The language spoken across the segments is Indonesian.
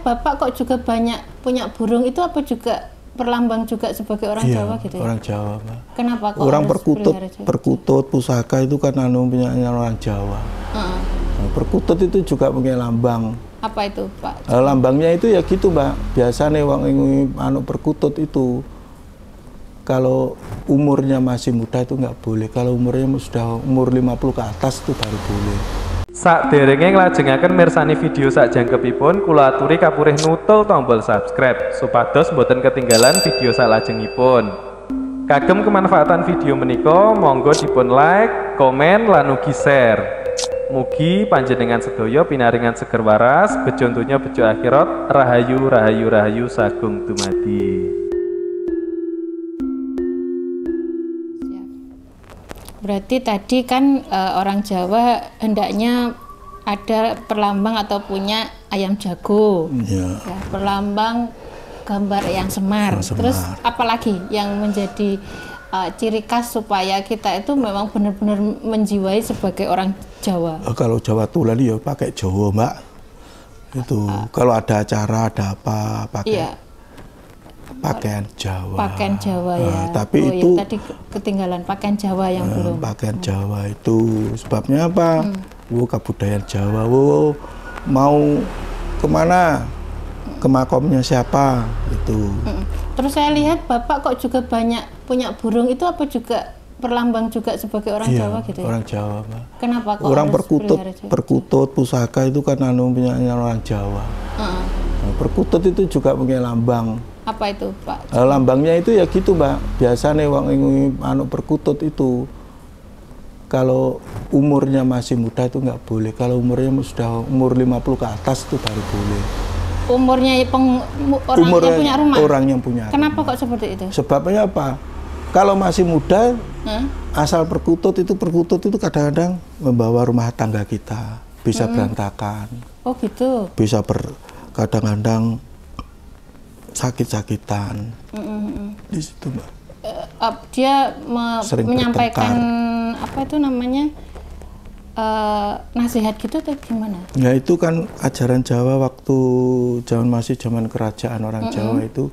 Bapak kok juga banyak punya burung, itu apa juga perlambang juga sebagai orang Jawa gitu ya? Orang Jawa, Mbak. Kenapa kok orang harus perkutut, pusaka itu kan punya orang Jawa. Nah, perkutut itu juga punya lambang. Apa itu, Pak? Lambangnya itu ya gitu, Mbak. Biasanya wong perkutut itu kalau umurnya masih muda itu nggak boleh. Kalau umurnya sudah umur 50 ke atas itu baru boleh. Sakderenge nglajengaken mirsani video sakjangkepipun, kula aturi kapurih nutul tombol subscribe supados boten ketinggalan video salajengipun. Kagem kemanfaatan video menika monggo dipun like, komen lan ugi share. Mugi panjenengan sedaya pinaringan seger waras, bejo donya bejo akhirat, rahayu rahayu rahayu sagung dumadi. Berarti tadi kan orang Jawa hendaknya ada perlambang atau punya ayam jago, ya, perlambang gambar yang semar. Terus apalagi yang menjadi ciri khas supaya kita itu memang benar-benar menjiwai sebagai orang Jawa? Kalau Jawa Tulen ya pakai Jawa, Mbak. Itu kalau ada acara ada apa pakai pakaian Jawa. Pakaian Jawa ya. Tapi itu ya, tadi ketinggalan pakaian Jawa yang belum. Pakaian Jawa itu sebabnya apa? Kebudayaan Jawa. Mau kemana? Ke makomnya siapa? Itu. Terus saya lihat Bapak kok juga banyak punya burung, itu apa juga perlambang juga sebagai orang Jawa gitu ya? Orang Jawa, Mbak. Kenapa kok orang perkutut, pusaka itu kan punya orang Jawa. Nah, perkutut itu juga punya lambang. Apa itu, Pak? Lambangnya itu ya gitu, Mbak. Biasanya wong perkutut itu kalau umurnya masih muda itu nggak boleh. Kalau umurnya sudah umur 50 ke atas itu baru boleh. Umurnya orang yang punya rumah? Orang yang punya Kenapa rumah. Kok seperti itu? Sebabnya apa? Kalau masih muda, asal perkutut itu kadang-kadang membawa rumah tangga kita. Bisa berantakan. Oh gitu? Bisa kadang-kadang sakit-sakitan. Di situ, Mbak. Dia menyampaikan apa itu namanya nasihat gitu atau gimana? Ya itu kan ajaran Jawa waktu masih zaman kerajaan orang Jawa itu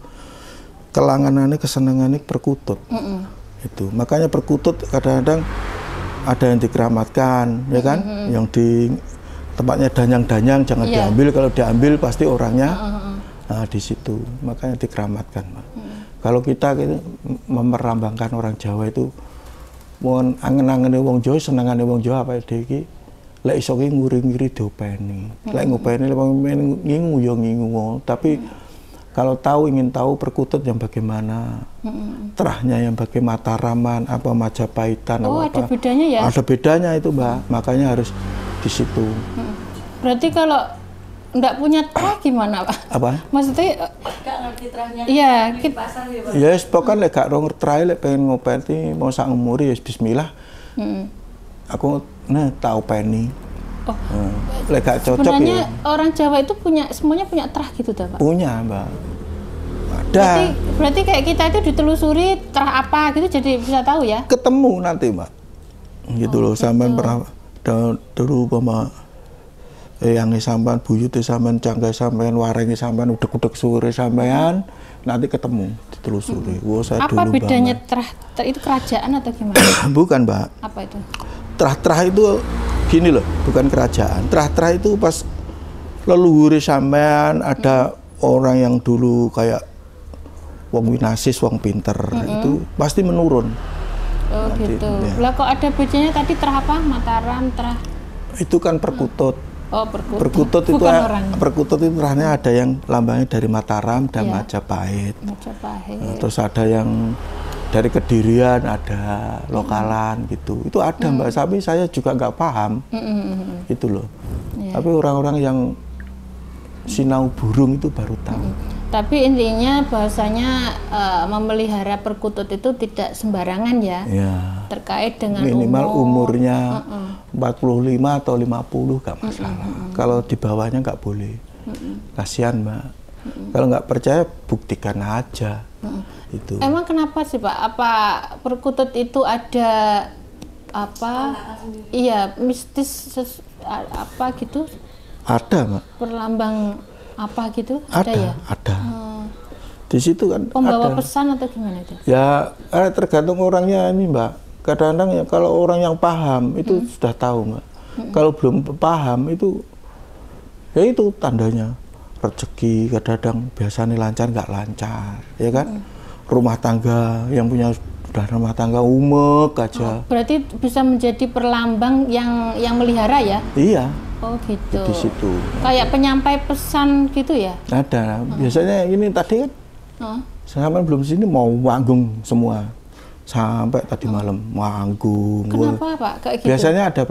kelanganannya kesenangannya perkutut. Itu makanya perkutut kadang-kadang ada yang dikeramatkan, ya kan? Yang di tempatnya danyang-danyang jangan diambil, kalau diambil pasti orangnya. Nah, di situ makanya dikeramatkan, Mbak. Kalau kita gitu, memerambangkan orang Jawa itu mohon angen-angene wong Jawa, senengane wong Jawa apa iki lek iso ki nguri-ngiri diopeni. Lek ngopeni lek ngingu yo ngingu. Tapi kalau ingin tahu perkutut yang bagaimana, terahnya yang bagaimana, Mataraman, apa Majapahitan, apa. Ada bedanya ya? Ada bedanya itu, Mbak. Makanya harus di situ. Berarti kalau enggak punya terah gimana, Pak? Apa? Maksudnya enggak ngerti terahnya. Iya, di pasar ya, Pak. Ya, pokoknya lek gak ngerti terah lek pengen ngopeni mau sak umuri ya bismillah. Aku tahu peni. Oh. Lek gak cocok sebenarnya ya. Orang Jawa itu semuanya punya terah gitu dah, Pak? Punya, Mbak. Ada. Berarti kayak kita itu ditelusuri terah apa gitu jadi bisa tahu ya? Ketemu nanti, Mbak. Gitu loh, sampean pernah dulu sama yang sampean buyute sampean canggai sampean warengi sampean udek-udek sore sampean nanti ketemu ditelusuri. Saya apa dulu bedanya terah itu kerajaan atau gimana? Bukan, Mbak. Apa itu? Terah itu gini loh, bukan kerajaan. Terah itu pas leluhur sampean ada orang yang dulu kayak wong winasis, wong pinter itu pasti menurun. Oh nanti, gitu. Lah kok ada bedanya tadi terah apa? Mataram, terah. Itu kan perkutut. Oh, perkutut. Perkutut itu terahnya ada yang lambangnya dari Mataram dan Majapahit. Terus ada yang dari Kedirian, ada lokalan gitu. Itu ada, Mbak. Tapi saya juga nggak paham. Itu loh. Tapi orang-orang yang sinau burung itu baru tahu. Tapi intinya bahasanya memelihara perkutut itu tidak sembarangan ya. Terkait dengan minimal umurnya 45 atau 50 nggak masalah. Kalau di bawahnya nggak boleh. Kasihan, Mbak. Kalau nggak percaya buktikan aja. Itu. Emang kenapa sih, Pak? Apa perkutut itu ada apa? Iya, mistis apa gitu? Ada, Mbak. Perlambang apa gitu? Ada ya? ada. Di situ kan pembawa ada. pesan atau gimana itu? Ya tergantung orangnya ini Mbak. Kadang-kadang ya kalau orang yang paham itu sudah tahu Mbak. Kalau belum paham itu ya itu tandanya rezeki. Kadang-kadang biasanya lancar nggak lancar, ya kan? Rumah tangga yang punya sudah rumah tangga umek aja. Berarti bisa menjadi perlambang yang melihara ya? Iya. Oh gitu. Di situ. Kayak penyampai pesan gitu ya? Ada. Biasanya ini tadi kan. Sampai belum sini mau manggung semua. Sampai tadi malam manggung. Kenapa Pak? Kayak gitu? Biasanya ada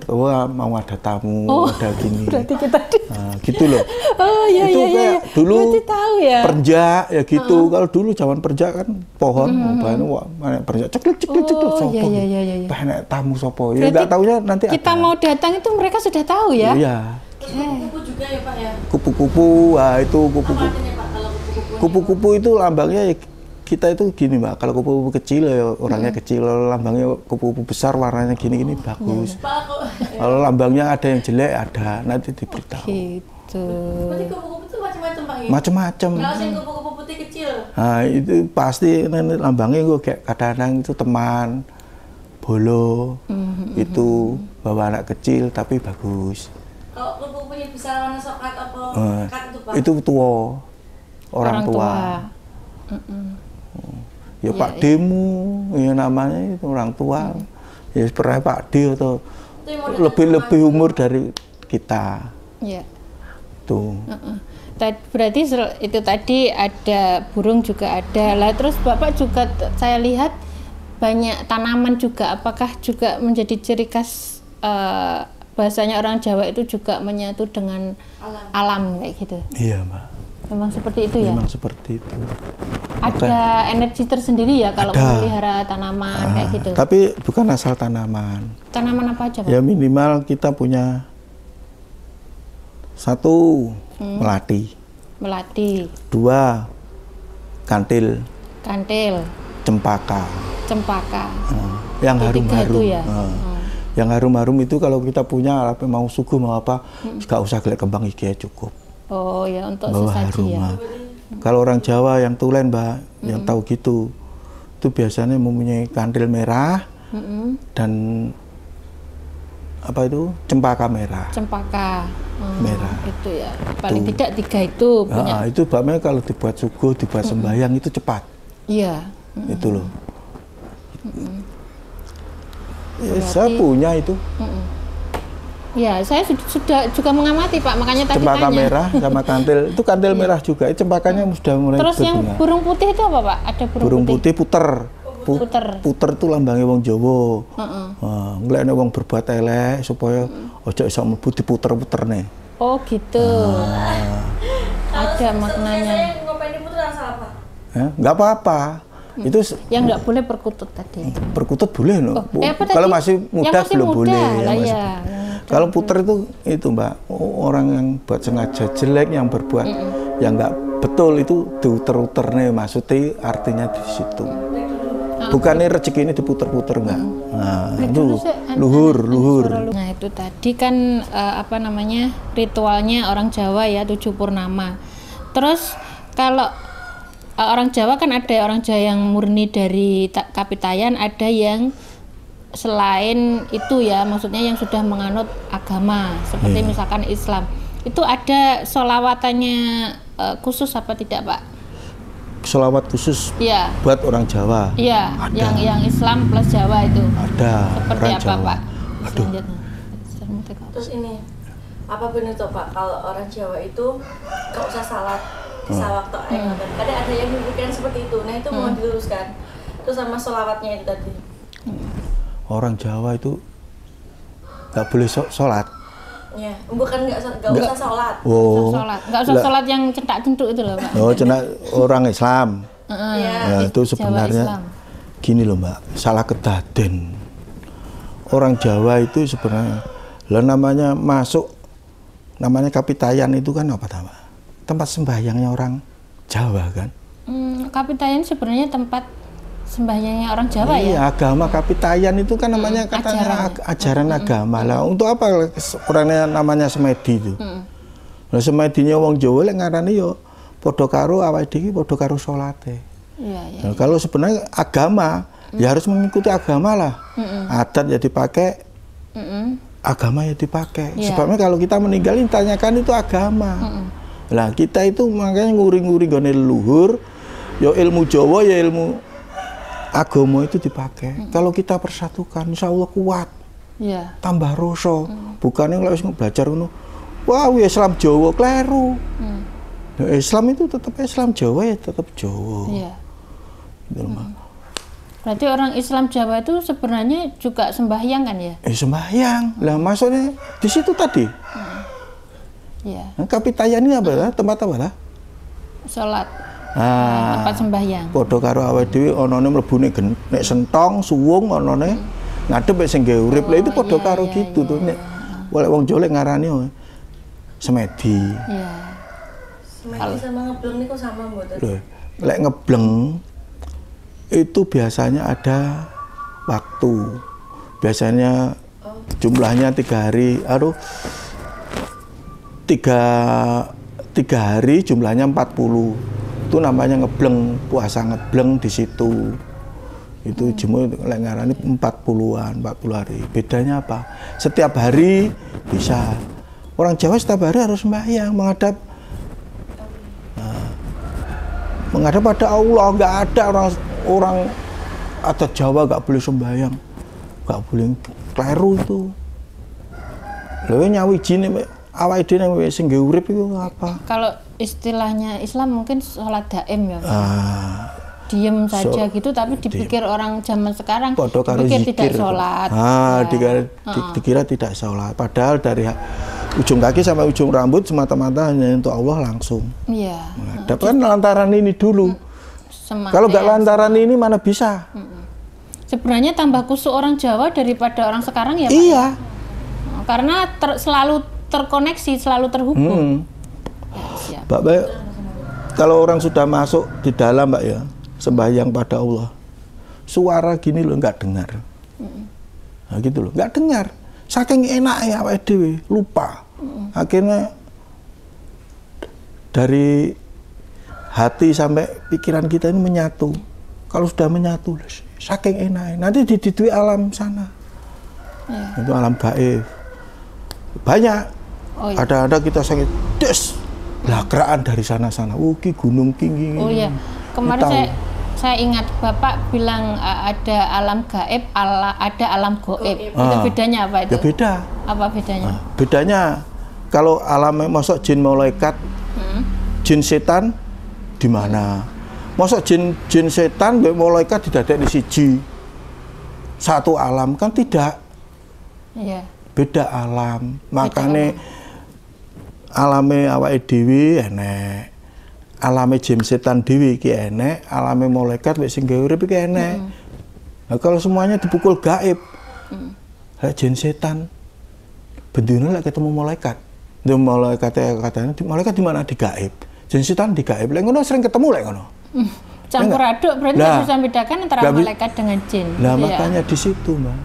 mau ada tamu, ada gini. Berarti kita nah, gitu loh. Oh iya itu iya kayak iya. dulu berarti tahu ya. Perjak ya gitu. Kalau dulu zaman perjak kan pohon, banyak perjak ceklek sopo. Iya iya iya. Banyak tamu sopo. Ya enggak taunya nanti kita ada. mau datang itu mereka sudah tahu ya. Iya. Kupu-kupu juga ya Pak ya? Kupu-kupu, wah itu kupu-kupu. Apa artinya Pak kalau kupu-kupu? Kupu-kupu itu lambangnya kita itu gini Mbak, kalau kupu-kupu kecil ya orangnya kecil, kalau lambangnya kupu-kupu besar warnanya gini-gini bagus. Kalau lambangnya ada yang jelek ada, nanti diberitahu. Gitu. Berarti kupu-kupu itu macam-macam Pak ya? Macam-macam. Kalau sing kupu-kupu putih kecil. Nah itu pasti nanti lambangnya gue kayak kadang-kadang itu teman, bolo, itu bawa anak kecil tapi bagus. Kalau kupu-kupunya bisa warna coklat apa pekat itu Pak? Itu tua, orang tua. Ya Pak Demu, ya namanya itu orang tua. Ya pernah Pak D atau lebih umur dari kita. Iya. Tuh. Berarti itu tadi ada burung juga ada. Lah terus Bapak juga saya lihat banyak tanaman juga. Apakah juga menjadi ciri khas bahasanya orang Jawa itu juga menyatu dengan alam kayak gitu? Iya Mbak. Memang seperti itu ya? Memang seperti itu. Ada energi tersendiri ya kalau memelihara tanaman kayak gitu? Tapi bukan asal tanaman. Tanaman apa aja Pak? Ya minimal kita punya satu melati. Melati. Dua kantil. Kantil. Cempaka. Cempaka. Yang harum-harum. Ya? Yang harum-harum itu kalau kita punya mau suguh mau apa, nggak usah gelek kembang iki cukup. Oh ya untuk bawa sesaji ya. Kalau orang Jawa yang tulen Mbak, yang tahu gitu, itu biasanya mempunyai kantil merah dan apa itu cempaka merah. Cempaka merah. Itu ya. Paling tidak 3 itu punya. Itu Mbak kalau dibuat suguh, dibuat sembahyang itu cepat. Iya. Itu loh. Ya, saya punya itu. Ya, saya sudah juga mengamati Pak, makanya tadi cempaka tanya. merah sama kantil, itu kantil merah juga, cempakanya sudah mulai Terus yang burung putih itu apa Pak? Ada burung putih puter. Puter itu lambangnya wong Jawa. Ngelekne wong berbuat elek supaya ojo iso mlebu diputer-puter nih. Oh gitu. Ada maknanya. Saya ngopeni puter salah Pak? Nggak apa-apa. Itu yang nggak boleh perkutut tadi. Perkutut boleh loh. Kalau masih muda belum boleh. Kalau puter itu Mbak, orang yang buat sengaja jelek yang berbuat yang nggak betul itu diuter-uter nih, maksudnya artinya di situ. Bukannya rezeki ini diputer-puter enggak. Nah, itu luhur. Nah, itu tadi kan apa namanya? Ritualnya orang Jawa ya, 7 purnama. Terus kalau orang Jawa kan ada orang Jawa yang murni dari Kapitayan, ada yang selain itu ya, maksudnya yang sudah menganut agama seperti misalkan Islam. Itu ada sholawatannya khusus apa tidak Pak? Sholawat khusus buat orang Jawa? Iya, yang Islam plus Jawa itu. Ada. Seperti apa Jawa. Pak? Aduh. Terus ini, apa benar tuh Pak, kalau orang Jawa itu nggak usah salat bisa waktu kadang ada yang memikirkan seperti itu, nah itu mau diluruskan. Terus sama sholawatnya itu tadi. Orang Jawa itu nggak boleh sholat. Ya, bukan nggak usah sholat. Oh. Nggak usah sholat yang centak-centuk itu loh Pak. Oh, centak orang Islam. Ya, itu sebenarnya gini loh Mbak, salah kedaden. Orang Jawa itu sebenarnya, namanya masuk, namanya Kapitayan itu kan apa Pak? Tempat sembahyangnya orang Jawa kan? Kapitayan sebenarnya tempat sembahyangnya orang Jawa ya? Iya, agama Kapitayan itu kan namanya katanya ajaran agama lah. Untuk apa orangnya namanya semedi itu? Lah semedine wong Jawa lek ngarani yo padha karo awake dhewe padha karo salate. Iya. Nah, kalau sebenarnya agama ya harus mengikuti agama lah. Adat ya dipakai, agama ya dipakai. Sebabnya kalau kita meninggal tanyakan itu agama. Lah kita itu makanya nguri-nguri gone leluhur, ya ilmu Jawa ya ilmu agama itu dipakai. Kalau kita persatukan, insya Allah kuat. Tambah rasa. Bukannya kalau belajar ngono, wah Islam Jawa kleru. Islam itu tetap Islam, Jawa ya tetap Jawa. Berarti orang Islam Jawa itu sebenarnya juga sembahyang kan ya? Sembahyang. Lah maksudnya di situ tadi. Kapitayan ini apa lah? Tempat apa lah? Salat. Tempat sembahyang. Padha karo awake dhewe anane mlebune nek sentong, suwung anane ngadep mek sing gawe urip. Lah itu padha karo gitu tuh nek oleh wong Jawa ngarani semedi. Semedi sama ngebleng niku sama mboten? Lek ngebleng itu biasanya ada waktu, biasanya jumlahnya 3 hari, tiga hari jumlahnya 40, itu namanya ngebleng, puasa ngebleng di situ. Itu jumlah lek ngarani 40 hari. Bedanya apa? Setiap hari bisa. Orang Jawa setiap hari harus sembahyang menghadap pada Allah. Nggak ada orang adat Jawa nggak boleh sembahyang, nggak boleh, kleru itu. Lalu nyawi jin awake dhewe sing nggih urip itu apa? Kalau istilahnya Islam mungkin sholat daim ya. Diem saja gitu, tapi dipikir orang zaman sekarang dipikir tidak sholat. Dikira tidak sholat. Padahal dari ujung kaki sampai ujung rambut semata-mata hanya untuk Allah langsung. Menghadap kan lantaran ini dulu. Kalau nggak lantaran ini mana bisa? Sebenarnya tambah kusuk orang Jawa daripada orang sekarang ya Pak? Iya. Karena selalu terkoneksi, selalu terhubung. Mbak, kalau orang sudah masuk di dalam Mbak ya, sembahyang pada Allah, suara gini loh nggak dengar. Nah gitu loh, nggak dengar. Saking enaknya awake dhewe lupa. Akhirnya dari hati sampai pikiran kita ini menyatu. Kalau sudah menyatu, saking enaknya. Nanti dididui alam sana. Itu alam gaib. Banyak. Ada kita sangat lah gerakan dari sana-sana. Ki gunung tinggi. Oh iya. Kemarin saya ingat Bapak bilang ada alam gaib, ada alam goib. Itu bedanya apa itu? Ya beda. Apa bedanya? Bedanya kalau alam masuk jin malaikat, jin setan di mana? Masuk jin setan mbek malaikat didadek di siji. Satu alam kan tidak. Beda alam. Makanya alame awake dhewe enek. Alame jin setan dhewe iki enek, alame malaikat wis sing gawe urip iki enek. Nah, kalau semuanya dipukul gaib. Jin setan bendina lek ketemu malaikat. Dia katanya malaikat di mana? Di gaib. Jin setan di gaib. Lek ngono sering ketemu lek ngono. Campur aduk berarti nggak bisa bedakan antara malaikat dengan jin. Lah makanya di situ, Mbak.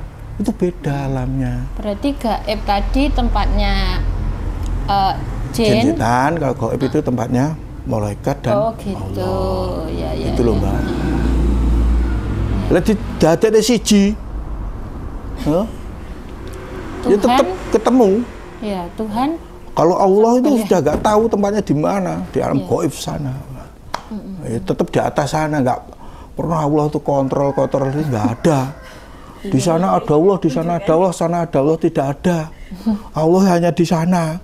Itu beda alamnya. Berarti gaib tadi tempatnya jin setan, kalau gaib itu tempatnya malaikat dan gitu. Allah. Itu loh Mbak. Lah didadekne siji. Ya tetap ketemu. Ya, Tuhan. Kalau Allah itu sudah nggak tahu tempatnya di mana, di alam gaib sana. Ya, tetap di atas sana, nggak pernah Allah itu kontrol itu nggak ada. Di sana ada Allah, di sana ada Allah, sana ada Allah, tidak ada. Allah hanya di sana.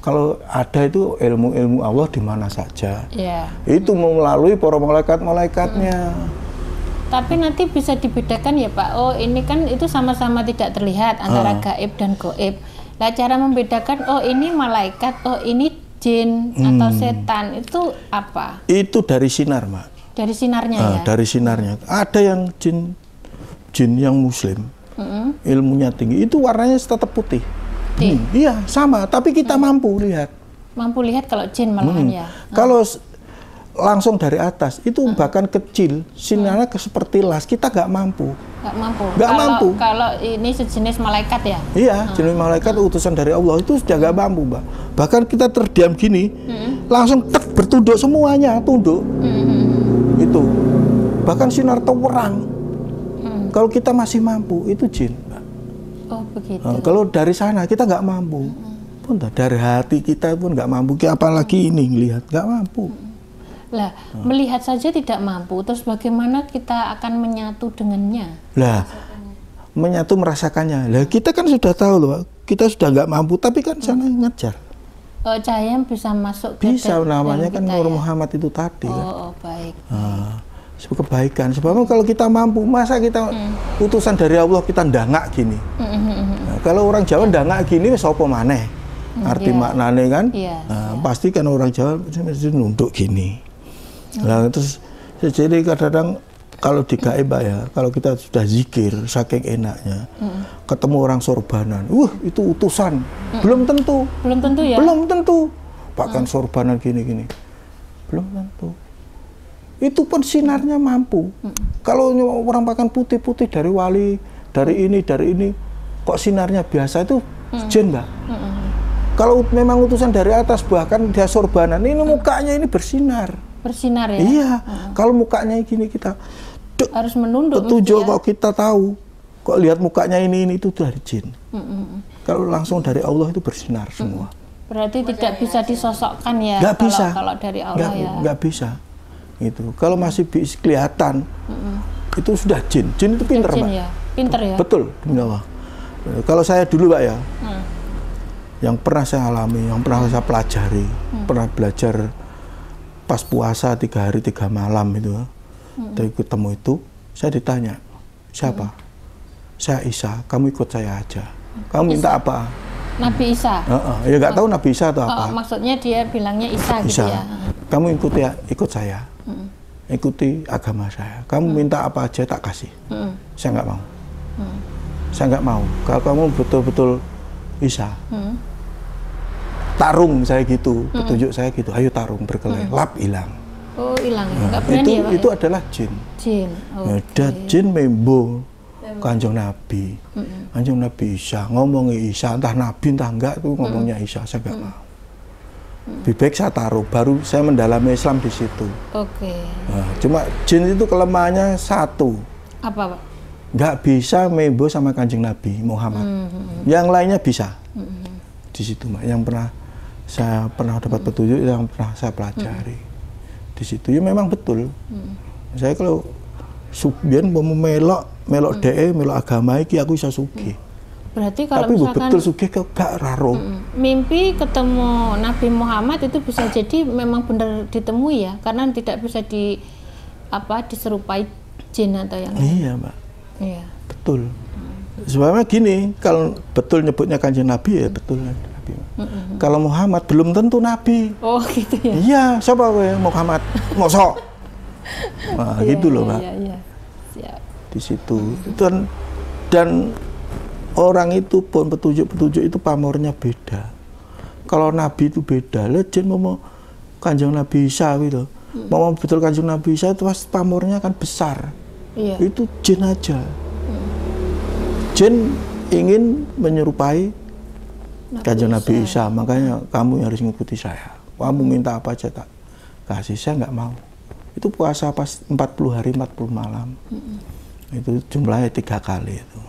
Kalau ada itu ilmu Allah di mana saja. Itu melalui para malaikat-malaikatnya. Tapi nanti bisa dibedakan ya Pak. Oh ini kan itu sama-sama tidak terlihat antara gaib dan goib. Lah cara membedakan oh ini malaikat, oh ini jin atau setan itu apa? Itu dari sinar, Mak. Dari sinarnya ya? Dari sinarnya. Ada yang jin yang muslim, ilmunya tinggi, itu warnanya tetap putih. Iya, sama, tapi kita mampu lihat. Mampu lihat kalau jin malahan ya? Kalau langsung dari atas itu bahkan kecil, sinarnya seperti las, kita nggak mampu. Nggak mampu. Kalau ini sejenis malaikat ya? Iya, jenis malaikat utusan dari Allah itu sudah nggak mampu, Mbak. Bahkan kita terdiam gini, langsung bertunduk semuanya, tunduk. Itu. Bahkan sinar terang. Kalau kita masih mampu, itu jin, Mbak. Oh, begitu. Nah, kalau dari sana kita nggak mampu. Pun dari hati kita pun nggak mampu, apalagi ini ngelihat, nggak mampu. Lah, melihat saja tidak mampu, terus bagaimana kita akan menyatu dengannya? Lah, menyatu merasakannya. Lah, kita kan sudah tahu loh, kita sudah nggak mampu, tapi kan sana ngejar. Cahaya bisa masuk ke bisa, namanya kan Nur Muhammad itu tadi. Oh, baik. Kebaikan. Sebab kalau kita mampu, masa kita utusan dari Allah kita ndangak gini. Nah, kalau orang Jawa ndangak gini, sopo maneh. Arti maknanya kan, pasti kan orang Jawa mesti nunduk gini. Nah, terus jadi kadang-kadang kalau di gaib, Mbak ya, kalau kita sudah zikir saking enaknya, ketemu orang sorbanan, itu utusan. Belum tentu ya, belum tentu, bahkan sorbanan gini-gini belum tentu. Itu pun sinarnya mampu. Kalau orang pakai putih-putih dari wali, dari ini, kok sinarnya biasa, itu jin, Mbak. Kalau memang utusan dari atas, bahkan dia sorbanan, ini mukanya ini bersinar ya. Iya. Kalau mukanya gini, kita harus menunduk. Petunjuk kok kita tahu, kok lihat mukanya ini itu dari jin. Kalau langsung dari Allah itu bersinar semua. Berarti tidak bisa disosokkan ya. Nggak bisa. Kalau dari Allah ya. Nggak bisa. Itu. Kalau masih kelihatan, itu sudah jin. Jin itu pinter, Mbak. Ya? Pinter ya. Betul, demi Allah. Kalau saya dulu, Mbak ya, yang pernah saya alami, yang pernah saya pelajari, pernah belajar pas puasa 3 hari 3 malam itu, ketemu itu, saya ditanya, siapa? Saya Isa, kamu ikut saya aja. Kamu minta apa? Nabi Isa? Ya nggak tahu Nabi Isa atau apa. Maksudnya dia bilangnya Isa gitu ya? Kamu ikut saya, ikuti agama saya. Kamu minta apa aja tak kasih. Saya nggak mau. Saya nggak mau. Kalau kamu betul-betul Isa, tarung saya gitu, petunjuk saya gitu, ayo tarung berkelahi, lap hilang. Oh, hilang, nggak berani ya, Pak? Itu adalah jin. Jin, ada jin membo Kanjeng Nabi, Kanjeng Nabi Isa, ngomongnya Isa, entah Nabi entah enggak, itu ngomongnya Isa, saya nggak mau. Lebih baik saya taruh, baru saya mendalami Islam di situ. Nah, cuma jin itu kelemahannya satu. Apa, Pak? Nggak bisa membo sama Kanjeng Nabi Muhammad. Yang lainnya bisa. Di situ, Mbak, yang saya pernah dapat petunjuk, yang pernah saya pelajari. Di situ ya memang betul. Saya kalau biyen mau melok DE, melok agama iki aku bisa sugih. Berarti kalau tapi misalkan betul sugih gak raro. Mimpi ketemu Nabi Muhammad itu bisa jadi memang benar ditemui ya, karena tidak bisa diserupai jin atau yang lain. Iya, Mbak. Iya. Betul. Sebabnya gini, kalau betul nyebutnya Kanjeng Nabi ya betul Nabi. Kalau Muhammad belum tentu Nabi. Oh gitu ya? Iya, siapa gue Muhammad? Mosok. Nah, gitu loh, Mbak. Iya. Siap. Di situ. Dan orang itu pun petunjuk itu pamornya beda. Kalau Nabi itu beda. Legend mau Kanjeng Nabi Isa gitu. Mau betul Kanjeng Nabi Isa itu pasti pamornya kan besar. Iya. Itu jin aja. Jin ingin menyerupai Kanjeng Nabi Isa, makanya kamu harus ngikuti saya. Kamu minta apa aja tak kasih, saya nggak mau. Itu puasa pas 40 hari 40 malam. Itu jumlahnya 3 kali itu.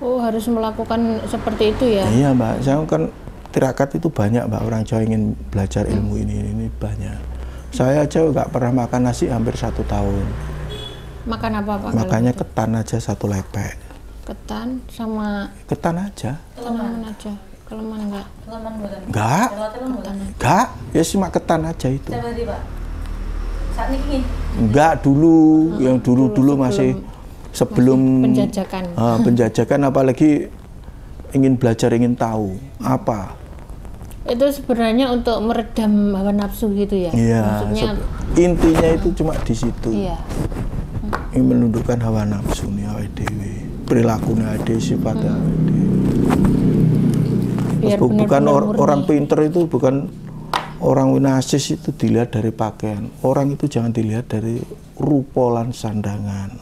Oh, harus melakukan seperti itu ya? Iya, Mbak. Saya kan tirakat itu banyak, Mbak. Orang Jawa ingin belajar ilmu ini banyak. Saya aja nggak pernah makan nasi hampir 1 tahun. Makan apa, Pak? Makanya ketan aja 1 lepek. Ketan sama ketan aja. Keleman aja. Keleman enggak? Keleman bukan? Enggak. Ya cuma ketan aja itu. Siapa tadi, Pak? Saat ini? Enggak, dulu. Yang dulu masih sebelum penjajakan. Penjajakan, apalagi ingin belajar, ingin tahu apa. Itu sebenarnya untuk meredam hawa nafsu gitu ya? Iya. Maksudnya intinya itu cuma di situ. Iya. Ingin menundukkan hawa nafsu nih, awake dhewe. Perilakunya ada, sifatnya ada. Bukan orang pinter itu bukan Orang winasis itu dilihat dari pakaian. Orang itu jangan dilihat dari rupa lan sandangan.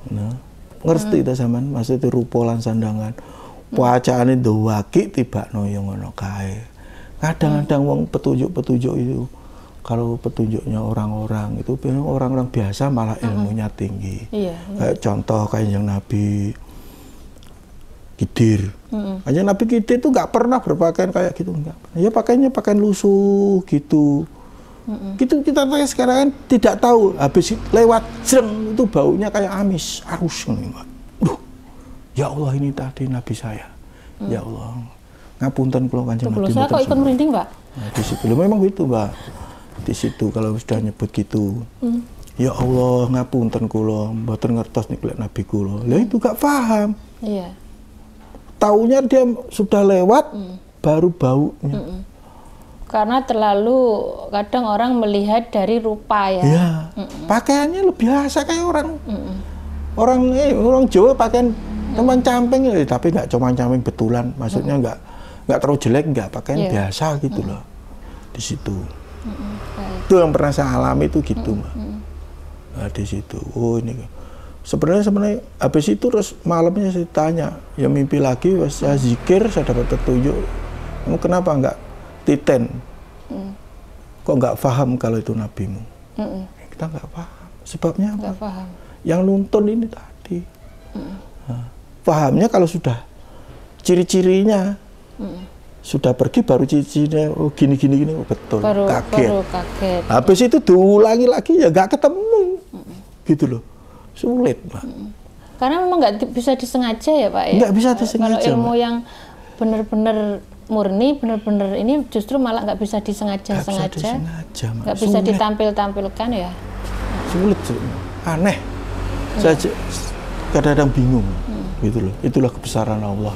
Nah, ngerti ta sampean maksudnya rupa lan sandangan. Wacaane ndowaki tibakno ya ngono kae. Kadang-kadang wong petunjuk-petunjuk itu kalau petunjuknya orang-orang itu orang-orang biasa malah ilmunya tinggi. Kayak contoh kayak yang Nabi Khidir. Hanya Nabi Khidir itu nggak pernah berpakaian kayak gitu, enggak. Ya pakainya pakaian lusuh gitu. Gitu kita sekarang kan tidak tahu, habis lewat sereng itu baunya kayak amis, arus nih. Ya Allah ini tadi Nabi saya. Ya Allah. Ngapunten kula Kanjeng Nabi. Saya kok ikut merinding, Pak? Nah, di situ memang gitu, Mbak. Di situ kalau sudah nyebut gitu. Ya Allah ngapunten kula, mboten ngertos niku Nabi kula. Lah itu gak paham. Iya. Taunya dia sudah lewat baru baunya. Karena terlalu kadang orang melihat dari rupa ya. Iya. Pakaiannya lebih biasa kayak orang. Orang Jawa pakaian teman camping, tapi nggak cuma camping betulan, maksudnya nggak terlalu jelek, nggak pakaian biasa gitu loh di situ. Itu yang pernah saya alami itu gitu, Mbak. Nah, di situ, oh ini sebenarnya habis itu terus malamnya saya tanya, ya mimpi lagi, saya zikir, saya dapat petunjuk, kamu kenapa nggak titen? Kok nggak paham kalau itu nabimu? Kita nggak paham, sebabnya apa? Nggak paham. Yang nuntun ini tadi. Nah, pahamnya kalau sudah ciri-cirinya sudah pergi baru ciri-cirinya oh gini oh, betul kaget. Baru kaget. Habis itu diulangi lagi ya nggak ketemu gitu loh, sulit Pak. Karena memang nggak bisa disengaja ya Pak ya. Nggak bisa disengaja. Kalau ilmu Mbak, yang benar-benar murni, benar-benar ini justru malah nggak bisa disengaja-sengaja. Nggak bisa ditampil-tampilkan ya. Sulit, aneh. Saya kadang-kadang bingung. Gitu loh, itulah kebesaran Allah.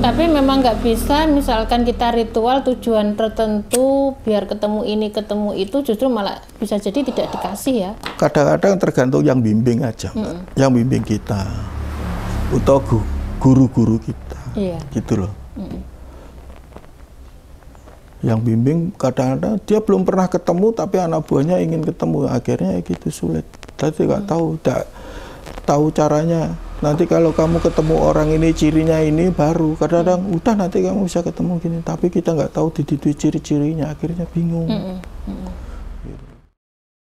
Tapi memang nggak bisa misalkan kita ritual tujuan tertentu biar ketemu ini ketemu itu justru malah bisa jadi tidak dikasih ya. Kadang-kadang tergantung yang bimbing aja, yang bimbing kita atau guru-guru kita, gitu loh. Yang bimbing kadang-kadang dia belum pernah ketemu tapi anak buahnya ingin ketemu, akhirnya gitu sulit. Tadi nggak tahu caranya. Nanti kalau kamu ketemu orang ini cirinya ini baru kadang-kadang udah nanti kamu bisa ketemu gini, tapi kita nggak tahu di ciri-cirinya, akhirnya bingung.